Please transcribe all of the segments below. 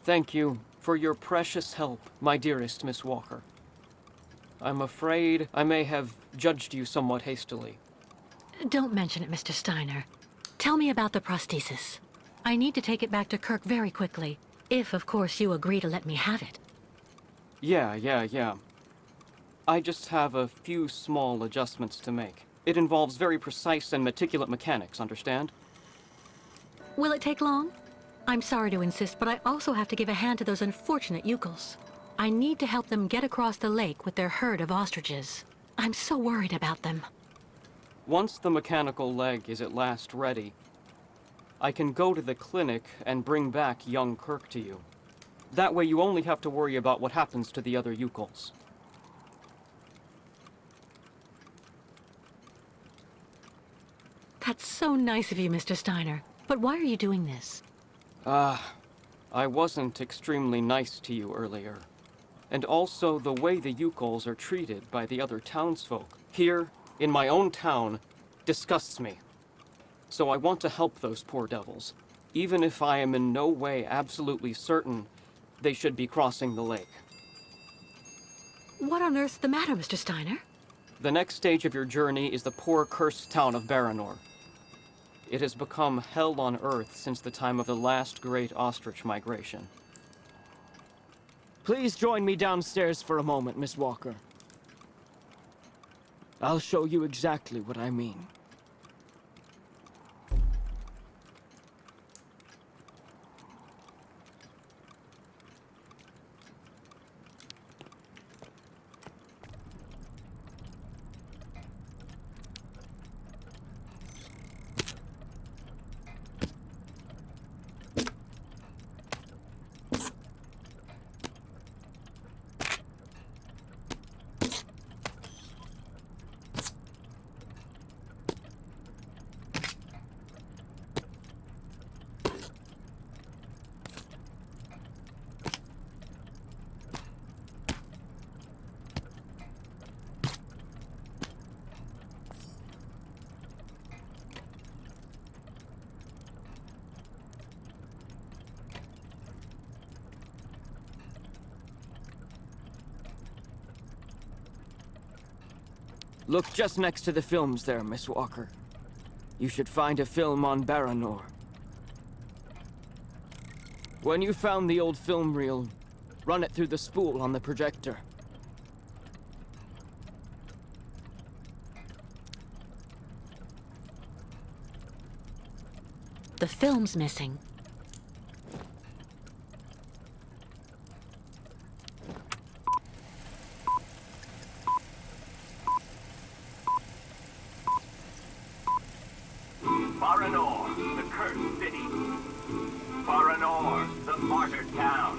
Thank you for your precious help, my dearest Miss Walker. I'm afraid I may have judged you somewhat hastily. Don't mention it, Mr. Steiner. Tell me about the prosthesis. I need to take it back to Kirk very quickly. If, of course, you agree to let me have it. Yeah. I just have a few small adjustments to make. It involves very precise and meticulous mechanics, understand? Will it take long? I'm sorry to insist, but I also have to give a hand to those unfortunate Yukels. I need to help them get across the lake with their herd of ostriches. I'm so worried about them. Once the mechanical leg is at last ready, I can go to the clinic and bring back young Kirk to you. That way you only have to worry about what happens to the other Yukels. That's so nice of you, Mr. Steiner. But why are you doing this? I wasn't extremely nice to you earlier. And also, the way the Yukels are treated by the other townsfolk here, in my own town, disgusts me. So I want to help those poor devils, even if I am in no way absolutely certain they should be crossing the lake. What on earth's the matter, Mr. Steiner? The next stage of your journey is the poor, cursed town of Baranor. It has become hell on earth since the time of the last great ostrich migration. Please join me downstairs for a moment, Miss Walker. I'll show you exactly what I mean. Look just next to the films there, Miss Walker. You should find a film on Baranor. When you found the old film reel, run it through the spool on the projector. The film's missing. Baranor, the cursed city. Baranor, the martyred town.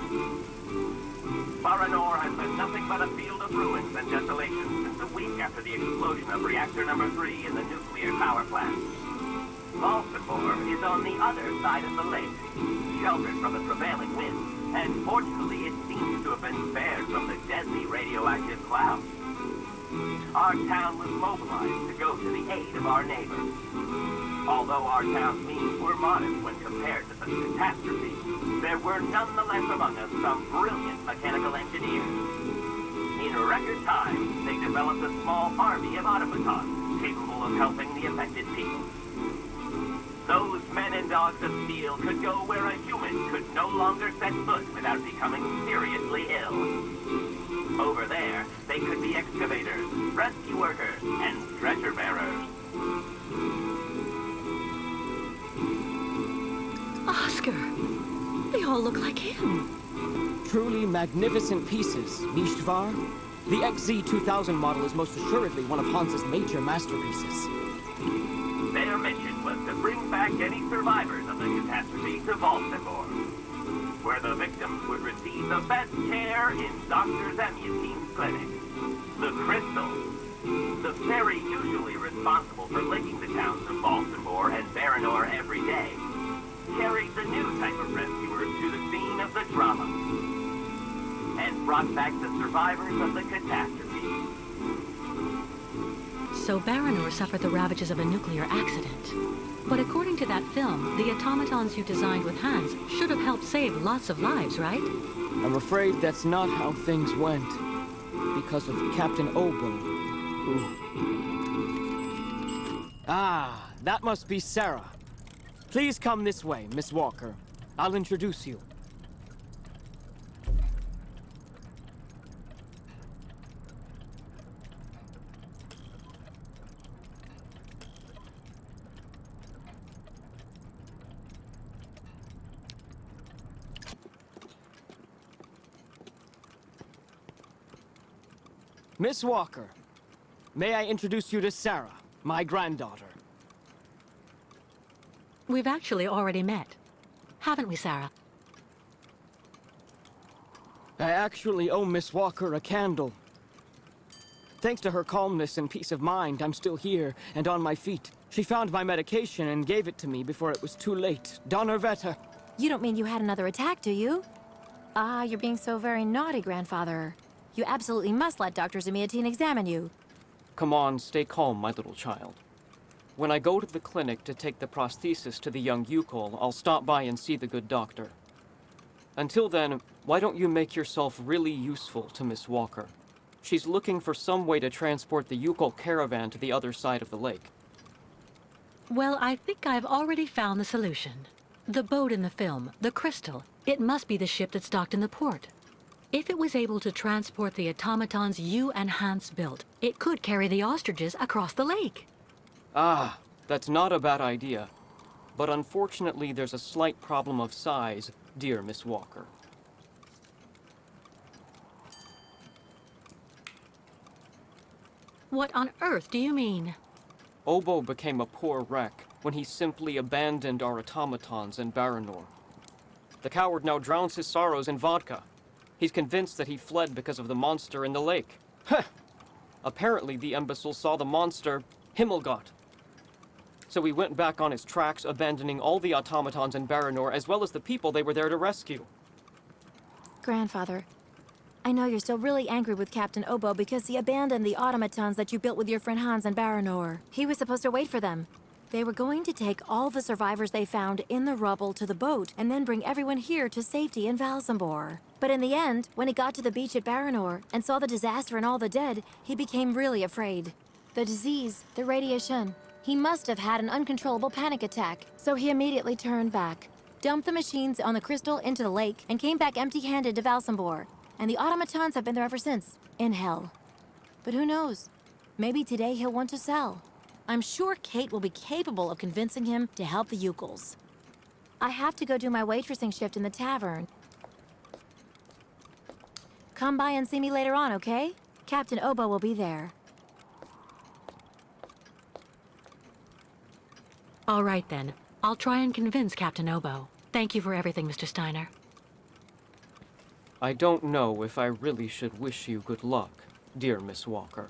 Baranor has been nothing but a field of ruins and desolation since a week after the explosion of reactor number 3 in the nuclear power plant. Baltimore is on the other side of the lake, sheltered from the prevailing wind, and fortunately it seems to have been spared from the deadly radioactive clouds. Our town was mobilized to go to the aid of our neighbors. Although our town's means were modest when compared to such catastrophe, there were nonetheless among us some brilliant mechanical engineers. In record time, they developed a small army of automatons capable of helping the affected people. Those men and dogs of steel could go where a human could no longer set foot without becoming seriously ill. Over there, they could be excavators, rescue workers, and treasure bearers. Oscar! They all look like him. Truly magnificent pieces, Nishtvar. The XZ-2000 model is most assuredly one of Hans's major masterpieces. Their mission was to bring back any survivors of the catastrophe to Baltimore, where the victims would receive the best care in Dr. Zemyatine's clinic. The Crystal, the ferry usually responsible for linking the towns of Baltimore and Baranor every day, carried the new type of rescuers to the scene of the drama and brought back the survivors of the catastrophe. So Baranor suffered the ravages of a nuclear accident. But according to that film, the automatons you designed with Hans should have helped save lots of lives, right? I'm afraid that's not how things went. Because of Captain Obo. Ah, that must be Sarah. Please come this way, Miss Walker. I'll introduce you. Miss Walker, may I introduce you to Sarah, my granddaughter? We've actually already met. Haven't we, Sarah? I actually owe Miss Walker a candle. Thanks to her calmness and peace of mind, I'm still here and on my feet. She found my medication and gave it to me before it was too late. Donnerwetter. You don't mean you had another attack, do you? Ah, you're being so very naughty, Grandfather. You absolutely must let Dr. Zamiatine examine you. Come on, stay calm, my little child. When I go to the clinic to take the prosthesis to the young Yukol, I'll stop by and see the good doctor. Until then, why don't you make yourself really useful to Miss Walker? She's looking for some way to transport the Yukol caravan to the other side of the lake. Well, I think I've already found the solution. The boat in the film, the Crystal, it must be the ship that's docked in the port. If it was able to transport the automatons you and Hans built, it could carry the ostriches across the lake. Ah, that's not a bad idea. But unfortunately, there's a slight problem of size, dear Miss Walker. What on earth do you mean? Obo became a poor wreck when he simply abandoned our automatons in Baranor. The coward now drowns his sorrows in vodka. He's convinced that he fled because of the monster in the lake. Heh! Apparently the imbecile saw the monster, Himmelgott. So he went back on his tracks, abandoning all the automatons in Baranor, as well as the people they were there to rescue. Grandfather, I know you're still really angry with Captain Obo because he abandoned the automatons that you built with your friend Hans in Baranor. He was supposed to wait for them. They were going to take all the survivors they found in the rubble to the boat and then bring everyone here to safety in Valsambor. But in the end, when he got to the beach at Baranor and saw the disaster and all the dead, he became really afraid. The disease, the radiation, he must have had an uncontrollable panic attack, so he immediately turned back, dumped the machines on the Crystal into the lake, and came back empty-handed to Valsambor. And the automatons have been there ever since, in hell. But who knows? Maybe today he'll want to sell. I'm sure Kate will be capable of convincing him to help the Yukols. I have to go do my waitressing shift in the tavern. Come by and see me later on, okay? Captain Obo will be there. All right then. I'll try and convince Captain Obo. Thank you for everything, Mr. Steiner. I don't know if I really should wish you good luck, dear Miss Walker.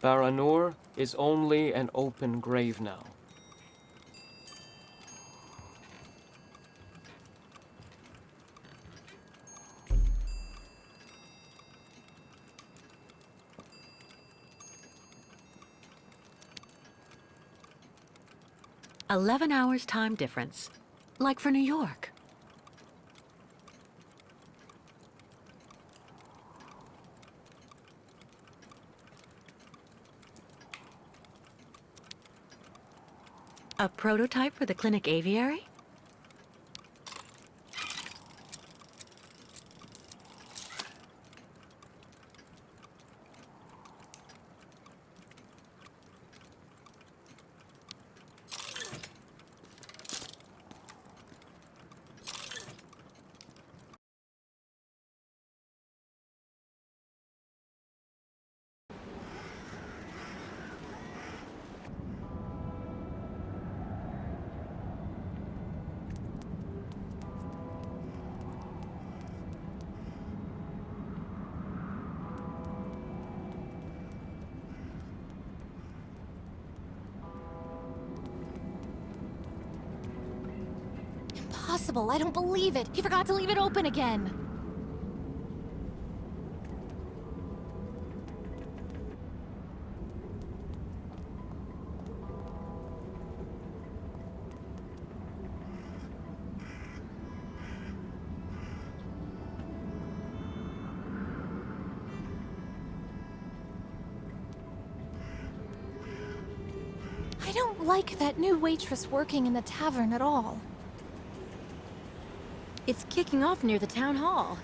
Baranor is only an open grave now. "11 hours time difference. Like for New York." A prototype for the clinic aviary? Impossible, I don't believe it. He forgot to leave it open again. like that new waitress working in the tavern at all. It's kicking off near the town hall.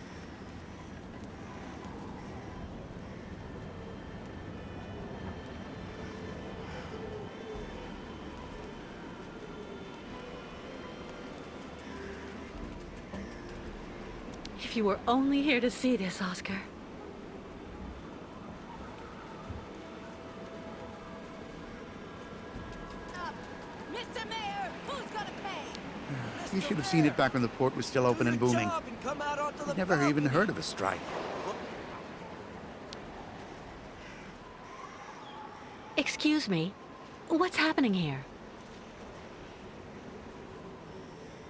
If you were only here to see this, Oscar. Mr. Mayor, who's gonna pay? You should have seen it back when the port was still open and booming. Never even heard of a strike. Excuse me. What's happening here?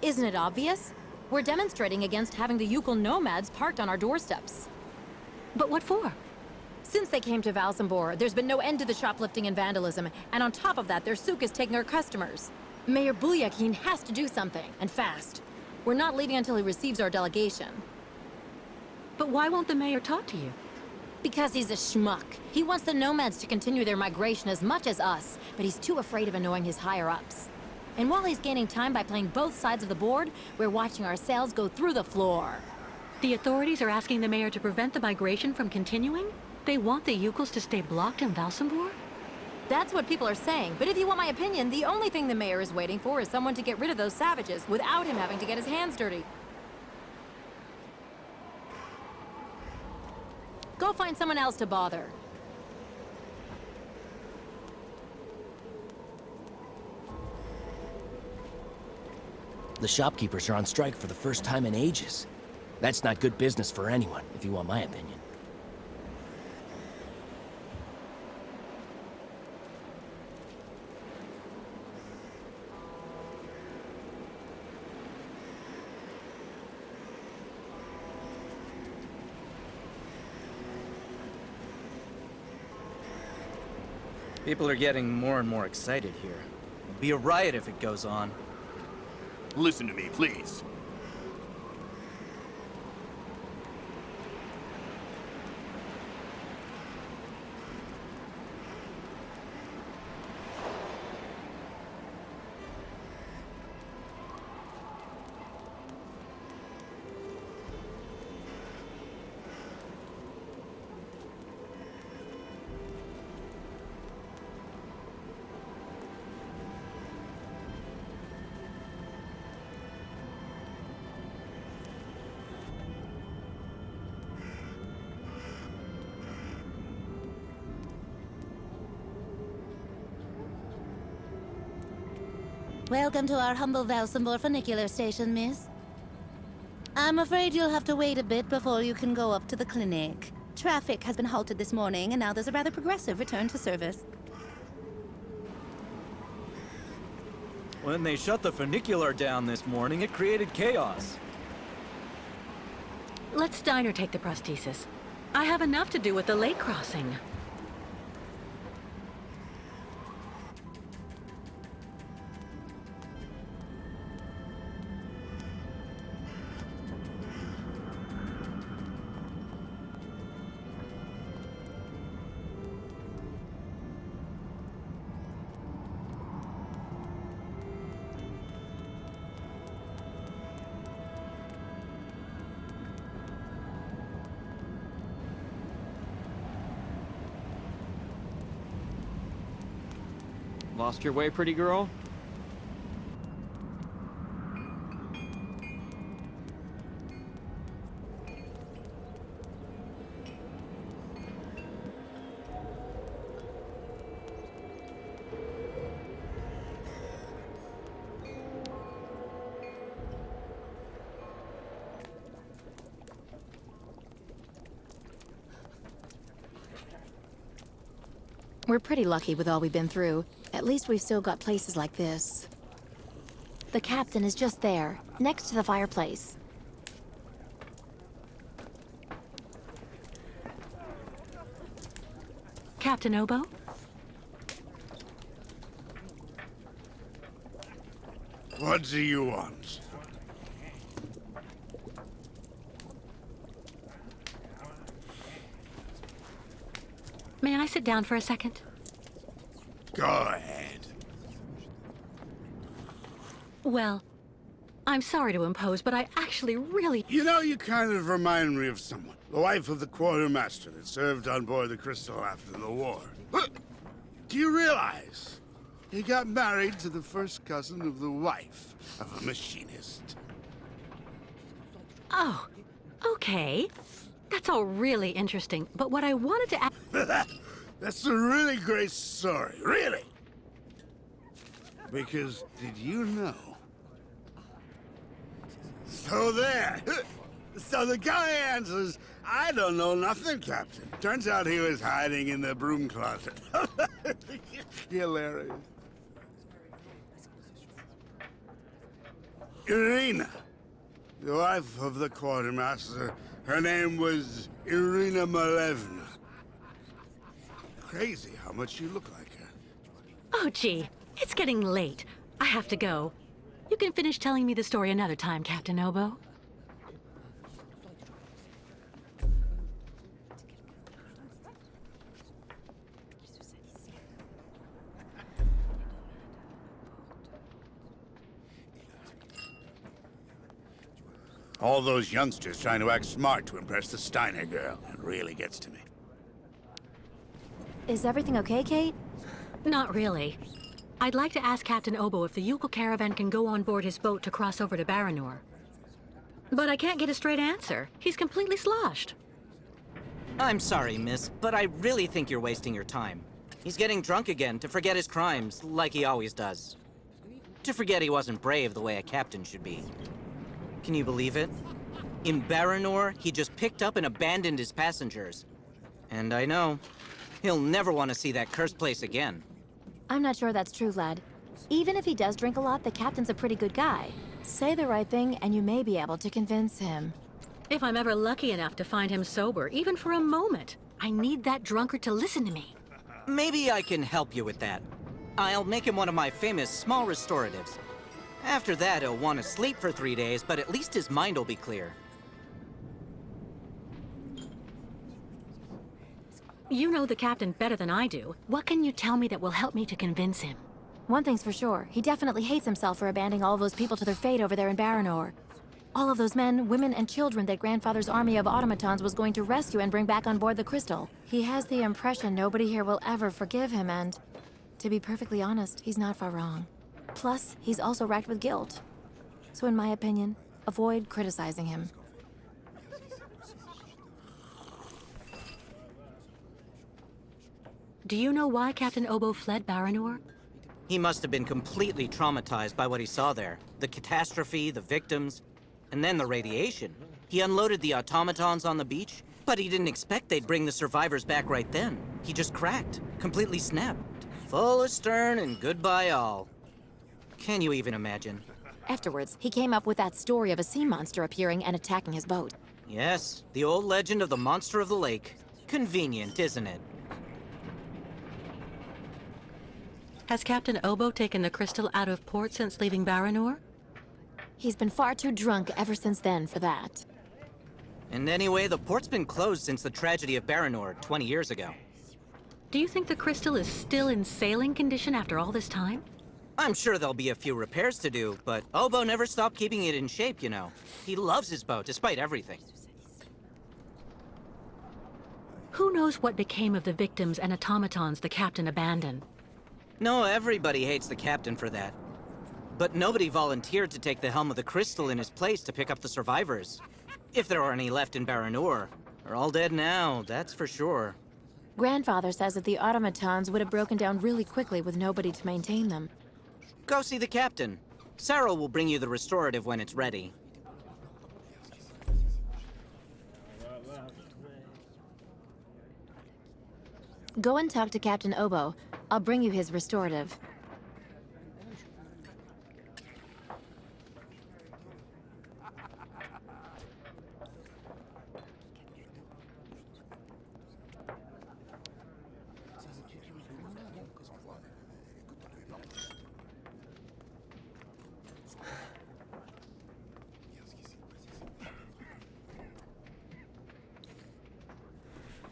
Isn't it obvious? We're demonstrating against having the Yukon nomads parked on our doorsteps. But what for? Since they came to Valsambor, there's been no end to the shoplifting and vandalism, and on top of that, their souk is taking our customers. Mayor Bulyakin has to do something, and fast. We're not leaving until he receives our delegation. But why won't the mayor talk to you? Because he's a schmuck. He wants the nomads to continue their migration as much as us, but he's too afraid of annoying his higher-ups. And while he's gaining time by playing both sides of the board, we're watching our sales go through the floor. The authorities are asking the mayor to prevent the migration from continuing? They want the Yukos to stay blocked in Valsambor? That's what people are saying, but if you want my opinion, the only thing the mayor is waiting for is someone to get rid of those savages without him having to get his hands dirty. Go find someone else to bother. The shopkeepers are on strike for the first time in ages. That's not good business for anyone, if you want my opinion. People are getting more and more excited here. It'll be a riot if it goes on. Listen to me, please. Welcome to our humble Valsambor funicular station, miss. I'm afraid you'll have to wait a bit before you can go up to the clinic. Traffic has been halted this morning, and now there's a rather progressive return to service. When they shut the funicular down this morning, it created chaos. Let Steiner take the prosthesis. I have enough to do with the lake crossing. Lost your way, pretty girl? We're pretty lucky with all we've been through. At least we've still got places like this. The captain is just there, next to the fireplace. Captain Obo? What do you want? May I sit down for a second? Go ahead. Well, I'm sorry to impose, but I actually really... You know, you kind of remind me of someone. The wife of the quartermaster that served on board the Crystal after the war. Do you realize he got married to the first cousin of the wife of a machinist? Oh, okay. That's all really interesting, but what I wanted to ask... That's a really great story, really. Because did you know? So there. So the guy answers, "I don't know nothing, Captain." Turns out he was hiding in the broom closet. Hilarious. Irina, the wife of the quartermaster, her name was Irina Malevna. Crazy how much you look like her. Oh, gee, it's getting late. I have to go. You can finish telling me the story another time, Captain Obo. All those youngsters trying to act smart to impress the Steiner girl. It really gets to me. Is everything okay, Kate? Not really. I'd like to ask Captain Obo if the Yukol caravan can go on board his boat to cross over to Baranor. But I can't get a straight answer. He's completely sloshed. I'm sorry, miss, but I really think you're wasting your time. He's getting drunk again to forget his crimes, like he always does. To forget he wasn't brave the way a captain should be. Can you believe it? In Baranor, he just picked up and abandoned his passengers. And I know, he'll never want to see that cursed place again. I'm not sure that's true, lad. Even if he does drink a lot, the captain's a pretty good guy. Say the right thing, and you may be able to convince him. If I'm ever lucky enough to find him sober, even for a moment, I need that drunkard to listen to me. Maybe I can help you with that. I'll make him one of my famous small restoratives. After that, he'll want to sleep for 3 days, but at least his mind will be clear. You know the captain better than I do. What can you tell me that will help me to convince him? One thing's for sure, he definitely hates himself for abandoning all those people to their fate over there in Baranor. All of those men, women, and children that Grandfather's army of automatons was going to rescue and bring back on board the Crystal. He has the impression nobody here will ever forgive him, and to be perfectly honest, he's not far wrong. Plus, he's also racked with guilt. So in my opinion, avoid criticizing him. Do you know why Captain Obo fled Baranor? He must have been completely traumatized by what he saw there. The catastrophe, the victims, and then the radiation. He unloaded the automatons on the beach, but he didn't expect they'd bring the survivors back right then. He just cracked, completely snapped. Full astern and goodbye all. Can you even imagine? Afterwards, he came up with that story of a sea monster appearing and attacking his boat. Yes, the old legend of the monster of the lake. Convenient, isn't it? Has Captain Obo taken the crystal out of port since leaving Baranor? He's been far too drunk ever since then for that. And anyway, the port's been closed since the tragedy of Baranor 20 years ago. Do you think the crystal is still in sailing condition after all this time? I'm sure there'll be a few repairs to do, but Obo never stopped keeping it in shape, you know. He loves his boat, despite everything. Who knows what became of the victims and automatons the captain abandoned? No, everybody hates the captain for that. But nobody volunteered to take the helm of the Crystal in his place to pick up the survivors. If there are any left in Baranor. They're all dead now, that's for sure. Grandfather says that the automatons would have broken down really quickly with nobody to maintain them. Go see the captain. Sarah will bring you the restorative when it's ready. Go and talk to Captain Obo. I'll bring you his restorative.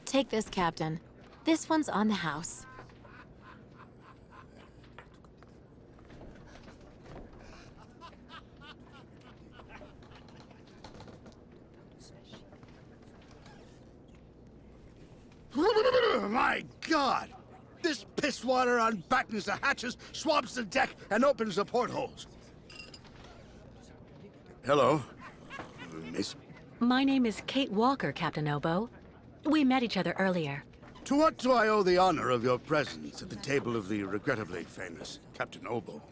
Take this, Captain. This one's on the house. My God! This pisswater unbattens the hatches, swabs the deck, and opens the portholes. Hello, miss. My name is Kate Walker, Captain Obo. We met each other earlier. To what do I owe the honor of your presence at the table of the regrettably famous Captain Obo?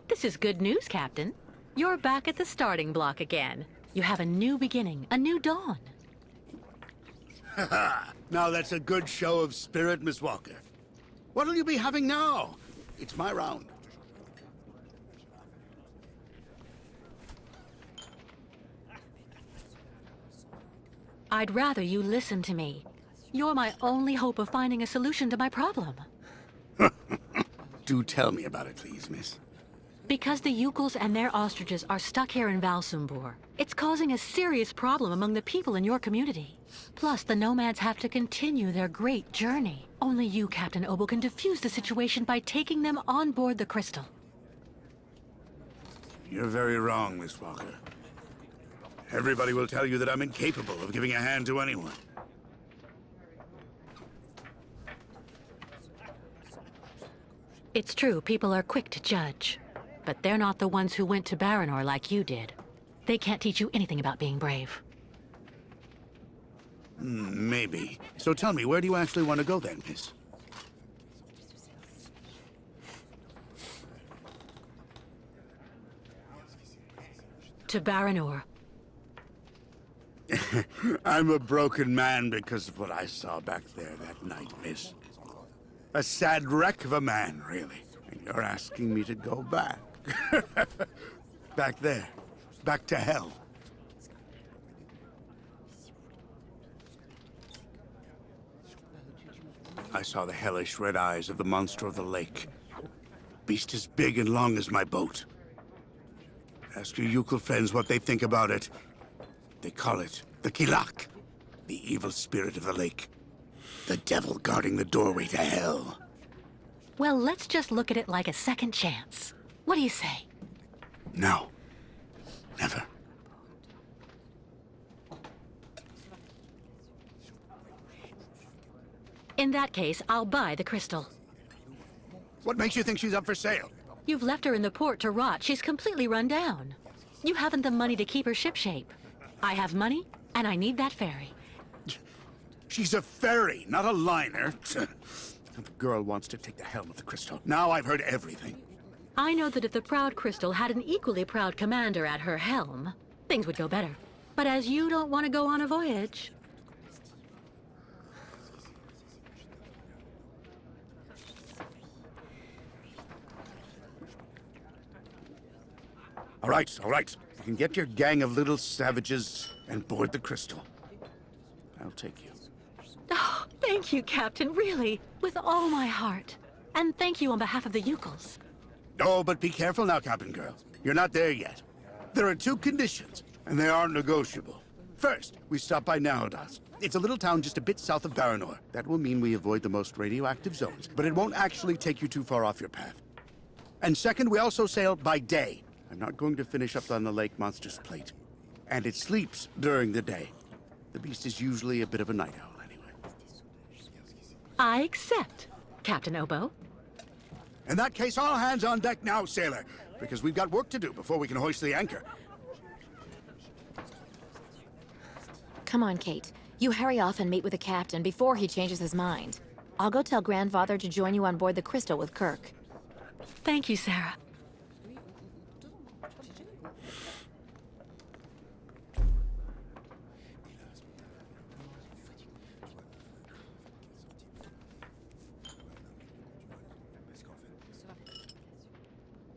This is good news, Captain. You're back at the starting block again. You have a new beginning, a new dawn. Now that's a good show of spirit, Miss Walker. What'll you be having now? It's my round. I'd rather you listen to me. You're my only hope of finding a solution to my problem. Do tell me about it, please, miss. Because the Yukels and their ostriches are stuck here in Valsumbor, it's causing a serious problem among the people in your community. Plus, the nomads have to continue their great journey. Only you, Captain Obo, can defuse the situation by taking them on board the Crystal. You're very wrong, Miss Walker. Everybody will tell you that I'm incapable of giving a hand to anyone. It's true, people are quick to judge. But they're not the ones who went to Baranor like you did. They can't teach you anything about being brave. Maybe. So tell me, where do you actually want to go then, miss? To Baranor. I'm a broken man because of what I saw back there that night, miss. A sad wreck of a man, really. And you're asking me to go back. Back there. Back to hell. I saw the hellish red eyes of the monster of the lake. Beast as big and long as my boat. Ask your Yukel friends what they think about it. They call it the Kilak, the evil spirit of the lake. The devil guarding the doorway to hell. Well, let's just look at it like a second chance. What do you say? No. Never. In that case, I'll buy the crystal. What makes you think she's up for sale? You've left her in the port to rot. She's completely run down. You haven't the money to keep her shipshape. I have money, and I need that ferry. She's a ferry, not a liner. The girl wants to take the helm of the crystal. Now I've heard everything. I know that if the Proud Crystal had an equally proud commander at her helm, things would go better. But as you don't want to go on a voyage... All right, all right. You can get your gang of little savages and board the crystal. I'll take you. Oh, thank you, Captain, really. With all my heart. And thank you on behalf of the Yukels. Oh, but be careful now, Captain Girl. You're not there yet. There are two conditions, and they aren't negotiable. First, we stop by Narodas. It's a little town just a bit south of Baranor. That will mean we avoid the most radioactive zones, but it won't actually take you too far off your path. And second, we also sail by day. I'm not going to finish up on the lake monster's plate. And it sleeps during the day. The beast is usually a bit of a night owl anyway. I accept, Captain Obo. In that case, all hands on deck now, sailor, because we've got work to do before we can hoist the anchor. Come on, Kate. You hurry off and meet with the captain before he changes his mind. I'll go tell Grandfather to join you on board the Crystal with Kirk. Thank you, Sarah.